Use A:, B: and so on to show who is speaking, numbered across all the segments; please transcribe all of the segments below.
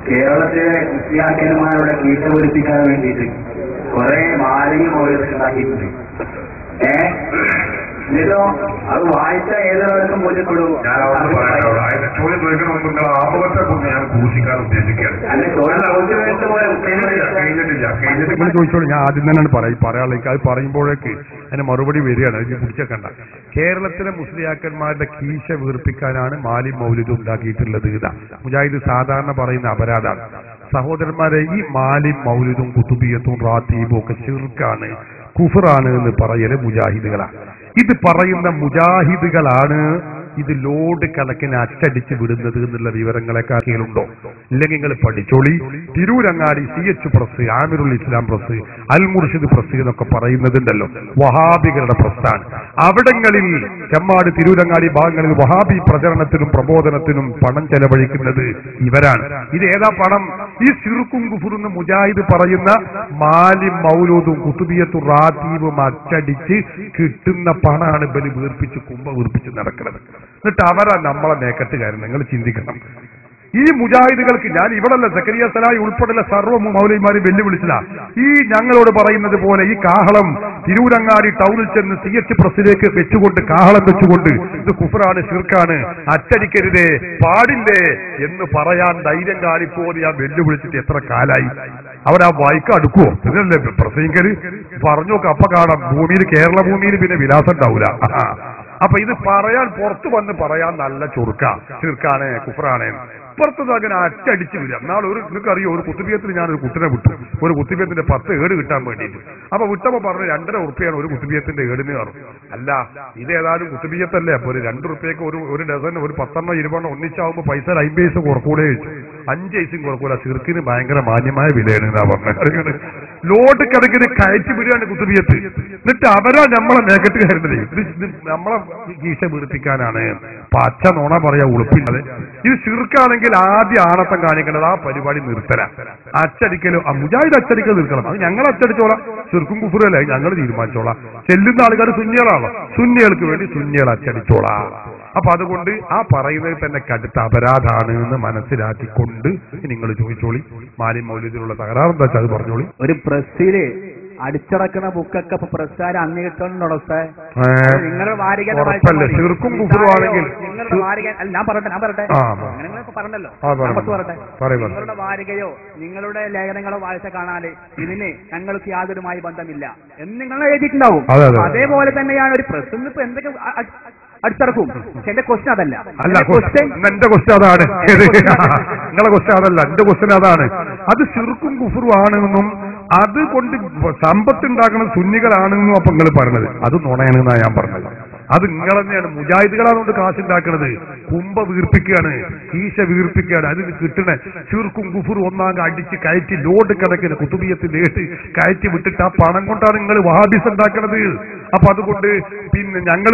A: കേരളത്തിലെ ക്രിസ്ത്യാനിമാരുടെ കീഴ്ച പൊരിപ്പിക്കാൻ വേണ്ടിയിട്ട് കുറെ മാലിന്യം ഉണ്ടാക്കിയിട്ടുണ്ട്. എന്നിട്ടോ അത് വായിച്ച ഏതൊരാൾക്കും ബോധ്യപ്പെടും.
B: ചോദ്യം ചോദിക്കണമെന്ന് നിങ്ങൾ ആമുഖത്തെ കുറിച്ച് ഞാൻ ഘോഷിക്കാൻ ഉദ്ദേശിക്കുകയാണ്. ചോദിച്ചോളൂ, ഞാൻ ആദ്യം തന്നെയാണ് പറയാനുള്ളത്. അത് പറയുമ്പോഴേക്ക് അതിന് മറുപടി വരികയാണ്. അതിന് പിടിച്ചേക്കണ്ട. കേരളത്തിലെ മുസ്ലിയാക്കന്മാരുടെ കീശ വീർപ്പിക്കാനാണ് മാലി മൗലിദ് ഉണ്ടാക്കിയിട്ടുള്ളത്. ഇതാ മുജാഹിദ് സാധാരണ പറയുന്ന അപരാധമാണ്. സഹോദരന്മാരെ, ഈ മാലി മൗലിദും കുത്തുബിയത്തും റാത്തീബും ഒക്കെ ശിർക്കാണ്, കുഫറാണ് എന്ന് പറയല് മുജാഹിദുകളാണ്. ഇത് പറയുന്ന മുജാഹിദുകളാണ് ഇത് ലോഡ് കണക്കിന് അച്ചടിച്ച് വിടുന്നത് എന്നുള്ള വിവരങ്ങളൊക്കെ ആർക്കെങ്കിലുണ്ടോ? ഇല്ലെങ്കിൽ നിങ്ങൾ പഠിച്ചോളി. തിരൂരങ്ങാടി CH പ്രസ്, ആമിറുൽ ഇസ്ലാം പ്രസ്, അൽ മുർഷിദ് പ്രസ് എന്നൊക്കെ പറയുന്നതുണ്ടല്ലോ, വഹാബികളുടെ പ്രസ്ഥാനം. അവിടങ്ങളിൽ ചെമ്മാട്, തിരൂരങ്ങാടി ഭാഗങ്ങളിൽ വഹാബി പ്രചരണത്തിനും പ്രബോധനത്തിനും പണം ചെലവഴിക്കുന്നത് ഇവരാണ്. ഇത് ഏതാ പണം? ഈ ശിർക്കും കുഫ്റും മുജാഹിദ് പറയുന്ന മാലി മൗലൂദും കുത്തുബിയത്തും റാത്തീബും അച്ചടിച്ച് കിട്ടുന്ന പണമാണ് ഇവര് വീർപ്പിച്ച് കുമ്പ വീർപ്പിച്ച് നടക്കുന്നത്. എന്നിട്ട് അവരാ നമ്മളെ മേക്കട്ടുകാരൻ. നിങ്ങൾ ചിന്തിക്കണം. ഈ മുജാഹിദുകൾക്ക് ഞാൻ ഇവിടല്ല, സക്കരിയ സലാഹി ഉൾപ്പെടെയുള്ള സർവ്വ മൗലവിമാരും വെല്ലുവിളിച്ചില്ല. ഈ ഞങ്ങളോട് പറയുന്നത് പോലെ ഈ കാഹളം തിരൂരങ്ങാടി ടൗണിൽ ചെന്ന് CH പ്രസിലേക്ക് വെച്ചുകൊണ്ട്, കാഹളം വെച്ചുകൊണ്ട് ഇത് കുഫറാണ്, ശിർക്കാണ്, അച്ചടിക്കരുതേ, പാടില്ലേ എന്ന് പറയാൻ ധൈര്യം കാണിപ്പോന്ന് ഞാൻ വെല്ലുവിളിച്ചിട്ട് എത്ര കാലായി? അവരാ വായിക്ക അടുക്കുവോ? ഇതിനല്ലേ പ്രസംഗിക്കര് പറഞ്ഞോക്ക്. അപ്പൊ കാണാം ഭൂമിയിൽ, കേരള ഭൂമിയിൽ പിന്നെ വിലാസം ഉണ്ടാവൂല. അപ്പൊ ഇത് പറയാൻ, പുറത്തു വന്ന് പറയാൻ നല്ല ചുരുക്ക, ശിർക്കാണ്, കുഫറാണ്. പുറത്തുനിന്ന് അങ്ങനെ അച്ചടിച്ചു വരിക. നാളെ നിങ്ങൾക്കറിയോ, ഒരു കുത്തുബിയത്തിന് ഞാനൊരു കുട്ടിനെ വിട്ടു, ഒരു കുത്തുബിയത്തിന്റെ 10 ഏട് കിട്ടാൻ വേണ്ടിയിട്ട്. അപ്പൊ വിട്ടപ്പോ പറഞ്ഞു 2.5 ഉറുപ്പ്യാണ് ഒരു കുത്തുബിയത്തിന്റെ ഏടിന് പറഞ്ഞു. അല്ല, ഇതേതായാലും കുത്തുബിയത്തല്ലേ, അപ്പൊ ഒരു 2 ഉറുപ്പ്യക്ക് ഒരു ഡസൻ, ഒരു 10 20 ഒന്നിച്ചാവുമ്പോ പൈസ 50 പൈസ കുറക്കൂടെ ചോദിച്ചു. 5 പൈസയും കുറക്കൂല. ശിർക്കിന് ഭയങ്കര മാന്യമായ വിലയാണ് എന്നാ പറഞ്ഞത്. ലോഡ് കണക്കിന് കയറ്റി വിടുകയാണ് കുത്തുബിയത്ത്. എന്നിട്ട് അവരാ നമ്മളെ മേക്കട്ട് കയറുന്നത്. ഇത് നമ്മളെ കീശ വീർപ്പിക്കാനാണ്. പച്ച നോണ പറയാ, ഉളുപ്പിന്നത്. ഇത് ശിർക്കാണെങ്കിൽ ആദ്യം ആണത്തം കാണിക്കേണ്ടത് ആ പരിപാടി നിർത്തല. അച്ചടിക്കലും മുജാഹിദ് അച്ചടിക്കൽ നിർത്തണം. അത് ഞങ്ങൾ അച്ചടിച്ചോളാം. ശിർക്കും കുഫറും അല്ലേ, ഞങ്ങൾ തീരുമാനിച്ചോളാം. ചെല്ലുന്ന ആൾക്കാർ സുന്നികളാണോ, സുന്നികൾക്ക് വേണ്ടി സുന്നികൾ അച്ചടിച്ചോളാം. അപ്പൊ അതുകൊണ്ട് ആ പറയുന്നത് തന്നെ കടുത്ത അപരാധാണ് എന്ന് മനസ്സിലാക്കിക്കൊണ്ട് നിങ്ങൾ ചോദിച്ചോളി, മാലി മൗലിദിലുള്ള തകരാറ് എന്താ വെച്ചാൽ അത് പറഞ്ഞോളി.
A: ഒരു പ്രസ്സില് അടിച്ചടക്കുന്ന ബുക്കൊക്കെ പ്രസ്സാരം അന്ന് കിട്ടുന്നുണ്ടോ? നിങ്ങളുടെ വാരികന്റെ നിങ്ങളുടെ വാരികയോ നിങ്ങളുടെ ലേഖനങ്ങളോ വായിച്ച കാണാല് ഇതിന് ഞങ്ങൾക്ക് യാതൊരുമായി ബന്ധമില്ല എന്ന് നിങ്ങൾ എഴുതിയിട്ടുണ്ടാവും. അതേപോലെ തന്നെയാണ് ഒരു പ്രസ് ഇപ്പൊ എന്തൊക്കെ അടിച്ചടക്കും. എന്റെ ക്വസ്റ്റ്യൻ അതല്ല.
B: എന്റെ ക്വസ്റ്റ്യൻ അതാണ്. നിങ്ങളെ ക്വസ്റ്റ്യൻ അതല്ല, എന്റെ ക്വസ്റ്റ്യൻ അതാണ്. അത് ശിർക്കും കുഫറും ആണെന്നും അതുകൊണ്ട് സമ്പത്തുണ്ടാക്കുന്ന സുന്നികളാണെന്നും അപ്പൊ നിങ്ങൾ പറഞ്ഞത് അത് നുണയാണെന്നാണ് ഞാൻ പറഞ്ഞത്. അത് നിങ്ങൾ തന്നെയാണ്. മുജാഹിദുകളാണ് കാശുണ്ടാക്കുന്നത്. കുമ്പ വീർപ്പിക്കുകയാണ്, കീശ വീർപ്പിക്കുകയാണ്. അതിന് കിട്ടണ ശിർക്കും കുഫറും ഒന്നാകെ അടിച്ച് കയറ്റി ലോഡ് കണക്കിന് കുത്തുബിയത്തിന്റെ കയറ്റി വിട്ടിട്ട് ആ പണം കൊണ്ടാണ് നിങ്ങൾ വഹാബിസ് ഉണ്ടാക്കുന്നത്. അപ്പൊ അതുകൊണ്ട് പിന്നെ ഞങ്ങൾ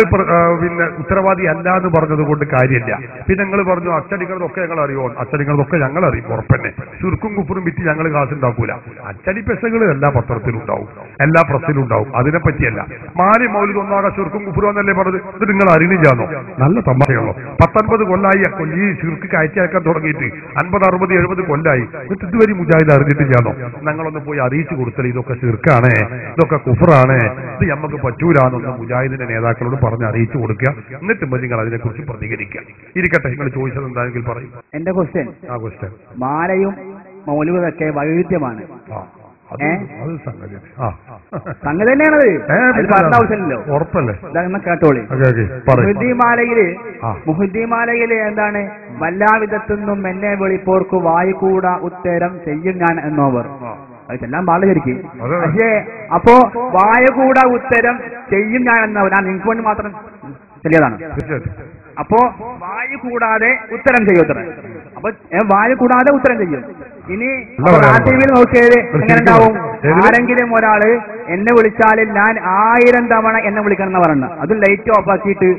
B: പിന്നെ ഉത്തരവാദി അല്ല എന്ന് പറഞ്ഞത് കൊണ്ട് കാര്യമില്ല. പിന്നെ നിങ്ങൾ പറഞ്ഞു അച്ചടിക്കുന്നതൊക്കെ ഞങ്ങൾ അറിയോ? അച്ചടിക്കുന്നതൊക്കെ ഞങ്ങൾ അറിയും ഉറപ്പന്നെ. ശിർക്കും കുഫറും വിറ്റ് ഞങ്ങൾ കാശുണ്ടാക്കൂല. അച്ചടി പെസകൾ എല്ലാ പത്രത്തിലും ഉണ്ടാവും, എല്ലാ പ്രസ്സിലും ഉണ്ടാവും. അതിനെപ്പറ്റിയല്ല. മാലി മൗലിദ് ഒന്നാകെ ശിർക്കും കുഫറും എന്നല്ലേ പറഞ്ഞത്. ഇത് നിങ്ങൾ അറിഞ്ഞില്ലാന്നോ? നല്ല തമാശയുള്ളൂ. 19 കൊല്ലായി ഈ ശിർക്ക് കയറ്റിയാക്കാൻ തുടങ്ങിയിട്ട് 50 60 70 കൊല്ലായി. എന്നിട്ട് ഇതുവരെ മുജാഹിദ് അറിഞ്ഞിട്ടില്ലാന്നോ? ഞങ്ങളൊന്ന് പോയി അറിയിച്ചു കൊടുത്തത് ഇതൊക്കെ ശിർക്കാണ്, ഇതൊക്കെ കുഫറാണ്, ഇത് നമുക്ക് പറ്റൂലാന്നൊന്ന് മുജാഹിദിന്റെ നേതാക്കളോട് പറഞ്ഞ് അറിയിച്ചു കൊടുക്കുക. എന്നിട്ട് നിങ്ങൾ അതിനെക്കുറിച്ച് പ്രതികരിക്കുക. ഇരിക്കട്ടെ, നിങ്ങൾ ചോദിച്ചത് എന്താണെങ്കിൽ പറയും.
A: എന്റെ ക്വസ്റ്റ്യൻ മാലയും മൗലിദൊക്കെ വൈരുദ്ധ്യമാണ്. സംഗതി തന്നെയാണത്. ആവശ്യമില്ലല്ലോ, ഉറപ്പല്ലേ? കേട്ടോളി. മുഹദ്ദീമാലയില് എന്താണ്? വല്ലാവിധത്തുനിന്നും എന്നെ വിളിപ്പോർക്ക് വായുകൂട ഉത്തരം ചെയ്യും ഞാൻ എന്നോവർ. അത് ചെല്ലാൻ പാടില്ല ശരിക്കും. പക്ഷേ അപ്പോ വായുകൂട ഉത്തരം ചെയ്യും ഞാൻ എന്നവർ ഞാൻ നിങ്ങൾക്ക് വേണ്ടി മാത്രം ചെല്ലിയതാണ്. അപ്പോ വായു കൂടാതെ ഉത്തരം ചെയ്യും. അപ്പൊ വായു കൂടാതെ ഉത്തരം ചെയ്യും. ഇനി ടിവിയിൽ നോക്കിയത് എങ്ങനെ ഉണ്ടാവും? ആരെങ്കിലും ഒരാള് എന്നെ വിളിച്ചാൽ ഞാൻ 1000 തവണ എന്നെ വിളിക്കണം എന്ന് പറഞ്ഞു. അത് ലൈറ്റ് ഓഫ് ആക്കിയിട്ട്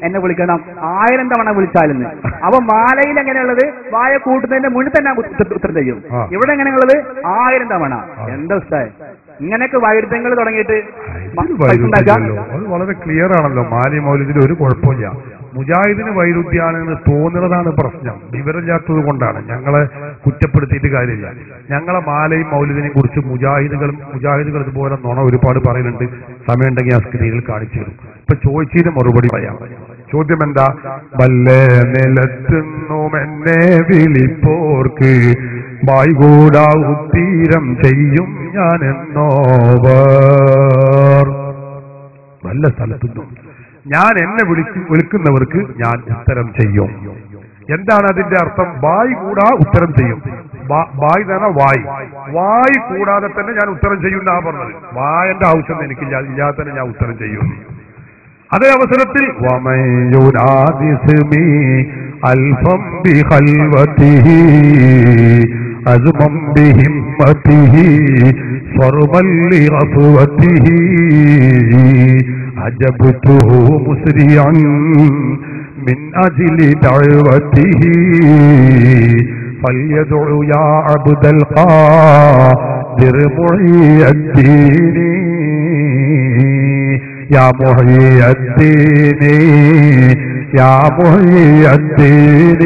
A: എന്നെ വിളിക്കണം 1000 തവണ വിളിച്ചാലെന്ന്. അപ്പൊ മാലയിൽ എങ്ങനെയുള്ളത്? വായ കൂട്ടുന്നതിന്റെ മുന്നിൽ തന്നെ ഉത്തരം ചെയ്യും. ഇവിടെ എങ്ങനെയുള്ളത്? 1000 തവണ. എന്താ ഉസ്താദ് ഇങ്ങനെയൊക്കെ വൈരുദ്ധ്യങ്ങൾ തുടങ്ങിയിട്ട്?
B: അത് വളരെ ക്ലിയർ ആണല്ലോ. മാലി മൗലിദിൽ ഒരു കുഴപ്പമില്ല. മുജാഹിദിന് വൈരുദ്ധ്യാണെന്ന് തോന്നുന്നതാണ് പ്രശ്നം. വിവരമില്ലാത്തത് കൊണ്ടാണ്. ഞങ്ങളെ കുറ്റപ്പെടുത്തിയിട്ട് കാര്യമില്ല. ഞങ്ങളെ മാലയും മൗലിദിനെയും കുറിച്ച് മുജാഹിദുകൾ ഇതുപോലെ നുണ ഒരുപാട് പറയുന്നുണ്ട്. സമയമുണ്ടെങ്കിൽ ആ സ്ക്രീനിൽ കാണിച്ചു തരും. ഇപ്പൊ ചോദിച്ചതിന് മറുപടി പറയാം. ചോദ്യം എന്താ? വല്ലേ നിലത്തുന്നും എന്നെ വിളിപ്പോർക്ക് വായ്കൂടാ ഉത്തീരം ചെയ്യും ഞാൻ എന്നോവർ. വല്ല സ്ഥലത്തുനിന്നും ഞാൻ എന്നെ വിളിക്കുന്നവർക്ക് ഞാൻ ഉത്തരം ചെയ്യും. എന്താണ് അതിന്റെ അർത്ഥം? വായ് കൂടാ ഉത്തരം ചെയ്യും. വായ് തന്നെ വായ് കൂടാതെ തന്നെ ഞാൻ ഉത്തരം ചെയ്യുന്ന പറഞ്ഞത്. വായന്റെ ആവശ്യം എനിക്കില്ല, ഇല്ലാതെ തന്നെ ഞാൻ ഉത്തരം ചെയ്യും. അതേ അവസരത്തിൽ അൽഫം ബിഖൽവതിഹി അസ്മം ബിഹിമ്മതിഹി ഫർമൽ ലിഗഫവതിഹി അജബ്തുഹു മുസ്രിഅൻ മിൻ അജ്ലി ദഅവതിഹി ഫൽയദ്ഉ യാ അബ്ദൽ ഖാദിർ മുഈദ്ദീൻ يا محيي الدين يا محيي الدين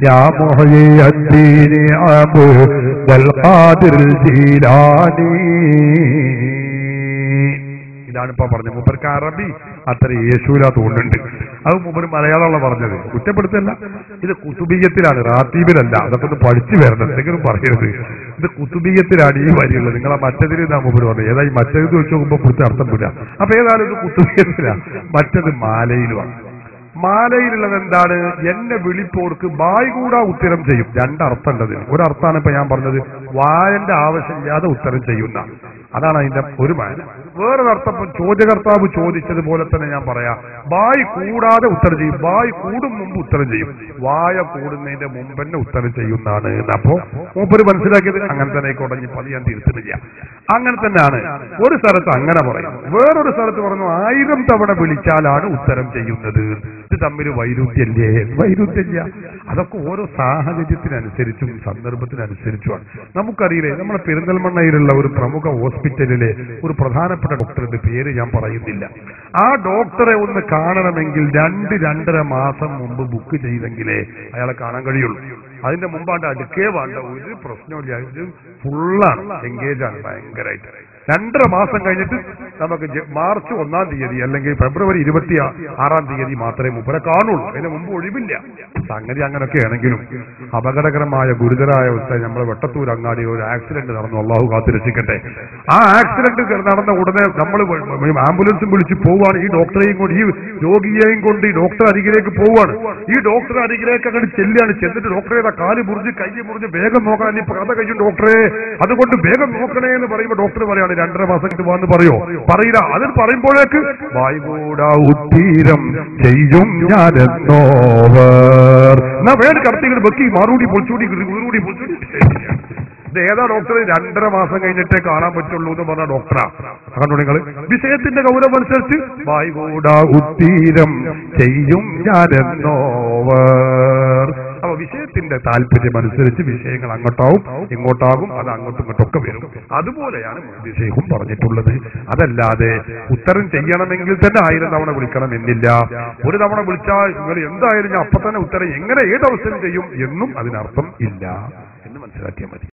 B: يا محيي الدين عبد القادر الجيلاني. ഇതാണ് ഇപ്പൊ പറഞ്ഞത്. മൂപ്പർക്ക് അറബി അത്ര യേശൂല തോന്നുന്നുണ്ട്. അത് മൂപ്പര് മലയാളമുള്ള പറഞ്ഞത്, കുറ്റപ്പെടുത്തല്ല. ഇത് കുതുബിയത്തിലാണ്, റാത്തീബിലല്ല. അതൊക്കെ ഒന്ന് പഠിച്ചു വരണം, എന്തെങ്കിലും പറയരുത്. ഇത് കുതുബിയത്തിലാണ് ഈ വരിയുള്ളത്. നിങ്ങളെ മറ്റതിൽ നാ മൂപ്പര് പറഞ്ഞത്. ഏതായി മറ്റേത് വെച്ച് നോക്കുമ്പോൾ കുറിച്ച് അർത്ഥം വില്ല. അപ്പൊ ഏതായാലും ഇത് കുതുബിയത്തിലാണ്, മറ്റത് മാലയിലുമാണ്. മാലയിലുള്ളത് എന്താണ്? എന്നെ വിളിപ്പോർക്ക് വായ് കൂടാ ഉത്തരം ചെയ്യും. രണ്ടർത്ഥം ഉണ്ടത്. ഒരർത്ഥാണ് ഇപ്പൊ ഞാൻ പറഞ്ഞത്, വായന്റെ ആവശ്യമില്ലാതെ ഉത്തരം ചെയ്യുന്ന. അതാണ് അതിന്റെ ഒരു മാന. വേറൊരർത്ഥം ചോദ്യകർത്താവ് ചോദിച്ചതുപോലെ തന്നെ ഞാൻ പറയാം, വായ് കൂടാതെ ഉത്തരം ചെയ്യും. വായ് കൂടും മുമ്പ് ഉത്തരം ചെയ്യും. വായ കൂടുന്നതിന്റെ മുമ്പ് തന്നെ ഉത്തരം ചെയ്യുന്നതാണ്. അപ്പോ മൂപ്പര് മനസ്സിലാക്കിയത് അങ്ങനെ തന്നെ ആയിക്കോട്ടെ, അത് ഞാൻ തിരുത്തുന്നില്ല. അങ്ങനെ തന്നെയാണ്. ഒരു സ്ഥലത്ത് അങ്ങനെ പറയും, വേറൊരു സ്ഥലത്ത് പറഞ്ഞു 1000 തവണ വിളിച്ചാലാണ് ഉത്തരം ചെയ്യുന്നത്. ഇത് തമ്മിൽ വൈരുദ്ധ്യമില്ല. അതൊക്കെ ഓരോ സാഹചര്യത്തിനനുസരിച്ചും സന്ദർഭത്തിനനുസരിച്ചുമാണ്. നമുക്കറിയില്ലേ, നമ്മുടെ പെരിന്തൽമണ്ണയിലുള്ള ഒരു പ്രമുഖ ഹോസ്പിറ്റലിലെ ഒരു പ്രധാനപ്പെട്ട ഡോക്ടറുടെ പേര് ഞാൻ പറയുന്നില്ല. ആ ഡോക്ടറെ ഒന്ന് കാണണമെങ്കിൽ 2-2.5 മാസം മുമ്പ് ബുക്ക് ചെയ്തെങ്കിലേ അയാളെ കാണാൻ കഴിയുള്ളൂ. അതിന്റെ മുമ്പാണ്ട് അടുക്കേ വേണ്ട, ഒരു പ്രശ്നമില്ല. ഇത് ഫുള്ളാണ്, എൻഗേജാണ് ഭയങ്കരമായിട്ട്. 2.5 മാസം കഴിഞ്ഞിട്ട് നമുക്ക് മാർച്ച് 1-ാം തീയതി അല്ലെങ്കിൽ ഫെബ്രുവരി 26-ാം തീയതി മാത്രമേ മൂപ്പരെ കാണുള്ളൂ. അതിന് മുമ്പ് ഒഴിവില്ല. സംഗതി അങ്ങനെയൊക്കെ ആണെങ്കിലും അപകടകരമായ ഗുരുതരായ അവസ്ഥ നമ്മളെ വെട്ടത്തൂർ അങ്ങാടി ഒരു ആക്സിഡന്റ് നടന്നു. അള്ളാഹു കാത്തിരക്ഷിക്കട്ടെ. ആ ആക്സിഡന്റ് നടന്ന ഉടനെ നമ്മൾ ആംബുലൻസും വിളിച്ച് പോവുകയാണ്. ഈ ഡോക്ടറെയും കൊണ്ട്, ഈ രോഗിയെയും കൊണ്ട് ഈ ഡോക്ടർ അരികിലേക്ക് പോവുകയാണ്. ഈ ഡോക്ടർ അരികിലേക്ക് അങ്ങോട്ട് ചെല്ലുകയാണ്. ചെന്നിട്ട് ഡോക്ടറെ കാല് മുറിഞ്ഞ് കൈ മുറിഞ്ഞ് വേഗം നോക്കാൻ ഇപ്പൊ കഥ കഴിയും ഡോക്ടറെ, അതുകൊണ്ട് വേഗം നോക്കണേ എന്ന് പറയുമ്പോൾ ഡോക്ടർ പറയാണ് 2.5 മാസം വന്ന് പറയോ? പറയില്ല. അതിൽ പറയുമ്പോഴേക്ക് വായ്കൂടാ ഉത്തീരം ചെയ്യും ഞാനെന്നോവർ. എന്നാ വേറെ കടത്തികൾ വെക്കി മാറൂടി പൊളിച്ചൂടി കുളിരൂടി പൊളിച്ചൂടി. ഇത് ഏതാ ഡോക്ടർ? 2.5 മാസം കഴിഞ്ഞിട്ടേ കാണാൻ പറ്റുള്ളൂ എന്ന് പറഞ്ഞ ഡോക്ടറാ. കണ്ടോ നിങ്ങൾ? വിഷയത്തിന്റെ ഗൗരവം അനുസരിച്ച് വായ്കൂടാ ഉത്തീരം ചെയ്യും ഞാനെന്നോവർ. അപ്പൊ വിഷയത്തിന്റെ താല്പര്യം അനുസരിച്ച് വിഷയങ്ങൾ അങ്ങോട്ടാവും ഇങ്ങോട്ടാകും, അത് അങ്ങോട്ടും ഇങ്ങോട്ടൊക്കെ വരും. അതുപോലെയാണ് വിഷയവും പറഞ്ഞിട്ടുള്ളത്. അതല്ലാതെ ഉത്തരം ചെയ്യണമെങ്കിൽ തന്നെ 1000 തവണ വിളിക്കണം എന്നില്ല. ഒരു തവണ വിളിച്ചാൽ നിങ്ങൾ എന്തായാലും ഞാൻ അപ്പൊ തന്നെ ഉത്തരം എങ്ങനെ ഏത് അവസരം ചെയ്യും എന്നും അതിനർത്ഥം ഇല്ല എന്ന് മനസ്സിലാക്കിയാൽ മതി.